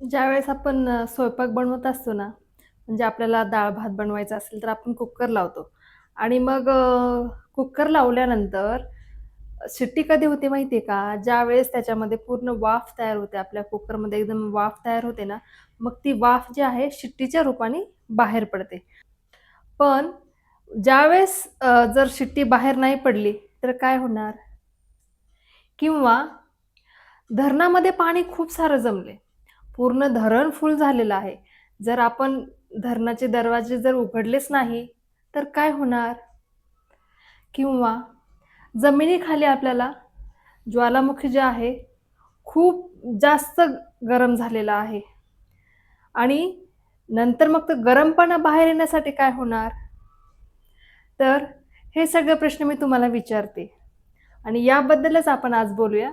ज्यावेळेस आपण स्वयंपाक बनवत असतो ना, म्हणजे आपल्याला डाळ-भात बनवायचा असेल, तर आपण कुकर लावतो आणि मग कुकर लावल्यानंतर शिट्टी कधी होते माहिती आहे का? ज्यावेळेस त्याच्यामध्ये पूर्ण वाफ तयार होते, आपल्या कुकरमध्ये एकदम वाफ तयार होते ना, मग ती वाफ जी आहे शिट्टीच्या रूपाने बाहेर पडते. पण ज्यावेळेस जर शिट्टी बाहेर नाही पडली, तर काय होणार? किंवा धरणामध्ये पाणी खूप सारं जमलंय. पूर्ण धरण फुल झालेलं आहे. जर आपण धरणाचे दरवाजे जर उघडलेच नाही, तर काय होणार? किंवा जमिनीखाली आपल्याला ज्वालामुखी जे आहे, खूप जास्त गरम झालेला आहे आणि नंतर मग तो गरमपणा बाहेर येण्यासाठी काय होणार? तर हे सगळे प्रश्न मी तुम्हाला विचारते आणि याबद्दलच आपण आज बोलूया,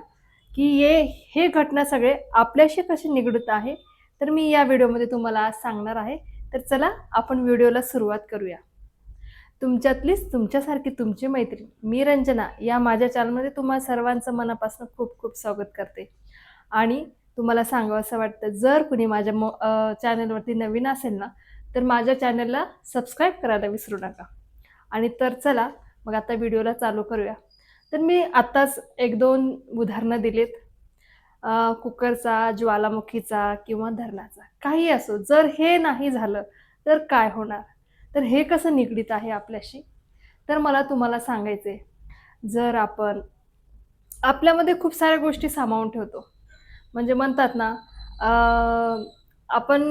की हे घटना सगळे आपल्याशी कसे निगडीत आहे, तर मी या व्हिडिओमध्ये तुम्हाला आज सांगणार आहे. तर चला आपण व्हिडिओला सुरुवात करूया. तुमच्यातलीच तुमच्यासारखी तुमची मैत्रीण मी रंजना या माझ्या चॅनलमध्ये तुम्हा सर्वांचं मनापासून खूप खूप स्वागत करते. आणि तुम्हाला सांगावसं वाटतं जर कुणी माझ्या चॅनलवरती नवीन असेल ना, तर माझ्या चॅनलला सबस्क्राईब करायला विसरू नका. आणि तर चला मग आता व्हिडिओला चालू करूया. तर मी आत्ताच 1-2 उदाहरणं दिलीत. कुकरचा, ज्वालामुखीचा किंवा धरणाचा. काहीही असो, जर हे नाही झालं, तर काय होणार? तर हे कसं निगडीत आहे आपल्याशी? तर मला तुम्हाला सांगायचंय, जर आपण आपल्यामध्ये खूप साऱ्या गोष्टी सामावून ठेवतो. म्हणजे म्हणतात ना, अ, आपण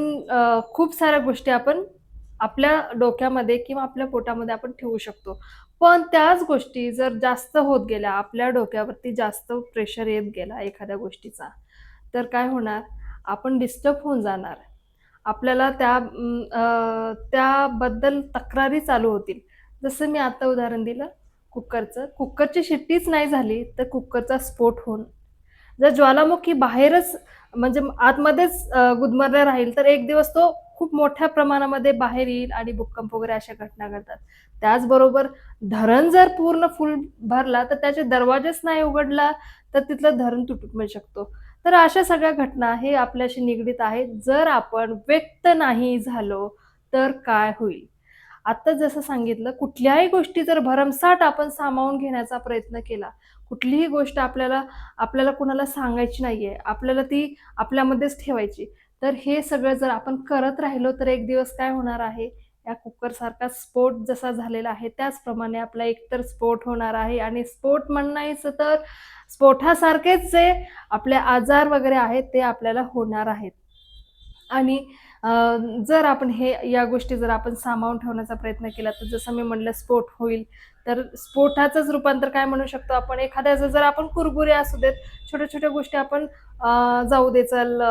खूप साऱ्या गोष्टी आपण आपल्या डोक्यामध्ये किंवा आपल्या पोटामध्ये आपण ठेवू शकतो. पण त्याच गोष्टी जर जास्त होत गेल्या, आपल्या डोक्यावरती जास्त प्रेशर येत गेला एखाद्या गोष्टीचा, तर काय होणार? आपण डिस्टर्ब होऊन जाणार. आपल्याला त्याबद्दल तक्रारी चालू होतील. जसं मी आता उदाहरण दिलं कुकरचं. कुकरची शिट्टीच नाही झाली, तर कुकरचा स्फोट होऊन जर ज्वालामुखी बाहेरच म्हणजे आतमध्येच गुदमरला राहील, तर एक दिवस तो खूप मोठ्या प्रमाणामध्ये बाहेर येईल आणि भूकंप वगैरे अशा घटना घडतात. त्याचबरोबर धरण जर पूर्ण फुल भरला, तर त्याचे दरवाजेच नाही उघडला, तर तिथलं धरण तुटू पण शकतो. तर अशा सगळ्या घटना हे आपल्याशी निगडीत आहेत. जर आपण व्यक्त नाही झालो, तर काय होईल? आता जसं सांगितलं, कुठल्याही गोष्टी जर भरमसाठ आपण सामावून घेण्याचा प्रयत्न केला, कुठलीही गोष्ट आपल्याला आपल्याला कुणाला सांगायची नाहीये, आपल्याला ती आपल्यामध्येच ठेवायची. तर हे सगळं जर आपण करत राहिलो, तर एक दिवस काय होणार आहे, या कुकरसारखा स्फोट जसा झालेला आहे, त्याचप्रमाणे आपला एकतर स्फोट होणार आहे आणि स्फोट म्हणायचं तर स्फोटासारखेच जे आपले आजार वगैरे आहेत, ते आपल्याला होणार आहेत. आणि अ, जर आपण या गोष्टी जर आपण सामावून ठेवण्याचा प्रयत्न केला, तर जसं मी म्हटलं स्फोट होईल. तर स्फोटाचंच रूपांतर काय म्हणू शकतो आपण, एखाद्याचं जर आपण कुरबुरे असू देत, छोट्या-छोट्या गोष्टी आपण जाऊ दे चल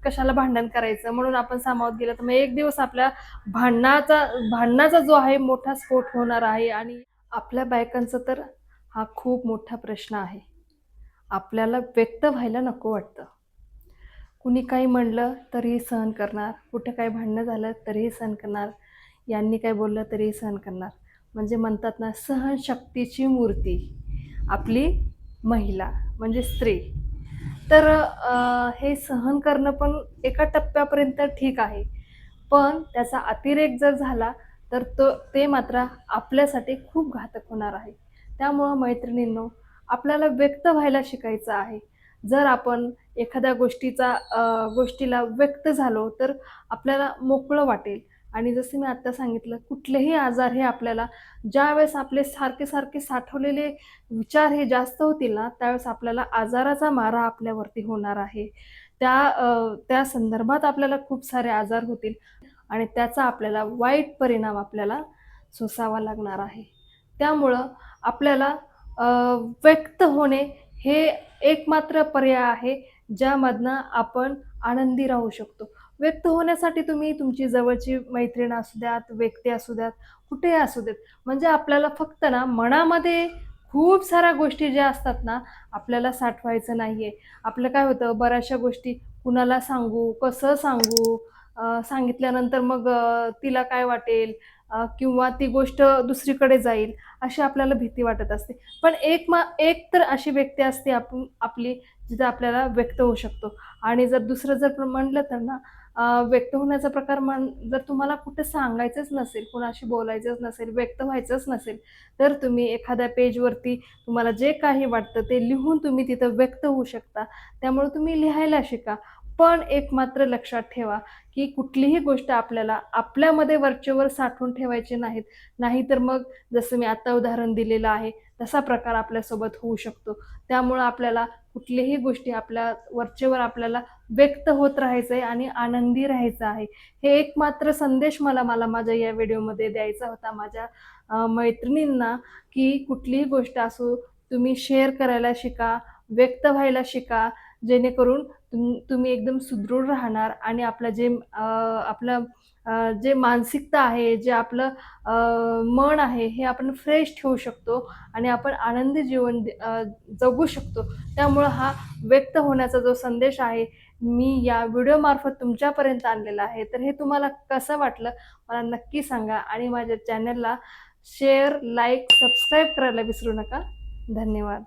कशाला भांडण करायचं म्हणून आपण सामावत गेलं, तर मग एक दिवस आपल्या भांडणाचा भांडणाचा जो आहे मोठा स्फोट होणार आहे. आणि आपल्या बायकांचा तर हा खूप मोठा प्रश्न आहे. आपल्याला व्यक्त व्हायला नको वाटतं. कुणी काही म्हणलं तरीही सहन करणार, कुठे काही भांडणं झालं तरीही सहन करणार, यांनी काही बोललं तरीही सहन करणार. म्हणजे म्हणतात ना, सहनशक्तीची मूर्ती आपली महिला म्हणजे स्त्री. तर हे सहन करणं पण एका टप्प्यापर्यंत ठीक आहे. पण त्याचा अतिरेक जर झाला, तर ते मात्र आपल्यासाठी खूप घातक होणार आहे. त्यामुळं मैत्रिणींनो, आपल्याला व्यक्त व्हायला शिकायचं आहे. जर आपण एखाद्या गोष्टीला व्यक्त झालो, तर आपल्याला मोकळं वाटेल. आणि जसं मी आत्ता सांगितलं, कुठलेही आजार हे आपल्याला ज्यावेळेस आपले सारखे-सारखे साठवलेले विचार हे जास्त होतील ना, त्यावेळेस आपल्याला आजाराचा मारा आपल्यावरती होणार आहे. त्या संदर्भात आपल्याला खूप सारे आजार होतील आणि त्याचा आपल्याला वाईट परिणाम आपल्याला सोसावा लागणार आहे. त्यामुळं आपल्याला अ, व्यक्त होणे हे एकमात्र पर्याय आहे, ज्यामधनं आपण आनंदी राहू शकतो. व्यक्त होण्यासाठी तुम्ही तुमची जवळची मैत्रीण असू द्यात, व्यक्ती असू द्यात, कुठेही असू देत. म्हणजे आपल्याला फक्त ना मनामध्ये खूप साऱ्या गोष्टी ज्या असतात ना, आपल्याला साठवायचं नाहीये. आपलं काय होतं बऱ्याचशा गोष्टी कुणाला सांगू, कसं सांगू, सांगितल्यानंतर मग तिला काय वाटेल, किंवा ती गोष्ट दुसरीकडे जाईल अशी आपल्याला भीती वाटत असते. पण एक तर अशी व्यक्ती असते आपली जिथे आपल्याला व्यक्त होऊ शकतो आणि जर दुसरं जर म्हटलं तर ना व्यक्त होण्याचा प्रकार जर तुम्हाला कुठे सांगायचंच नसेल, कुणाशी बोलायचंच नसेल, व्यक्त व्हायचंच नसेल, तर तुम्ही एखाद्या पेजवरती तुम्हाला जे काही वाटतं ते लिहून तुम्ही तिथं व्यक्त होऊ शकता. त्यामुळे तुम्ही लिहायला शिका. पण एक मात्र लक्षात ठेवा, की कुठलीही गोष्ट आपल्याला आपल्यामध्ये वरचेवर साठवून ठेवायची नाहीत. नाहीतर मग जसं मी आता उदाहरण दिलेलं आहे, तसा प्रकार आपल्यासोबत होऊ शकतो. त्यामुळं आपल्याला कुठल्याही गोष्टी आपल्या वरचेवर आपल्याला व्यक्त होत राहायचं आहे आणि आनंदी राहायचं आहे. हे एक मात्र संदेश मला माझ्या या व्हिडिओमध्ये द्यायचा होता माझ्या मैत्रिणींना, की कुठलीही गोष्ट असो तुम्ही शेअर करायला शिका, व्यक्त व्हायला शिका. जेणेकरून तुम्ही एकदम सुदृढ राहणार आणि आपलं जे मानसिकता आहे, जे आपलं मन आहे, हे आपण फ्रेश ठेवू शकतो आणि आपण आनंदी जीवन जगू शकतो. त्यामुळं हा व्यक्त होण्याचा जो संदेश आहे, मी या व्हिडिओमार्फत तुमच्यापर्यंत आणलेला आहे. तर हे तुम्हाला कसं वाटलं मला नक्की सांगा आणि माझ्या चॅनलला शेअर, लाईक, सबस्क्राईब करायला विसरू नका. धन्यवाद.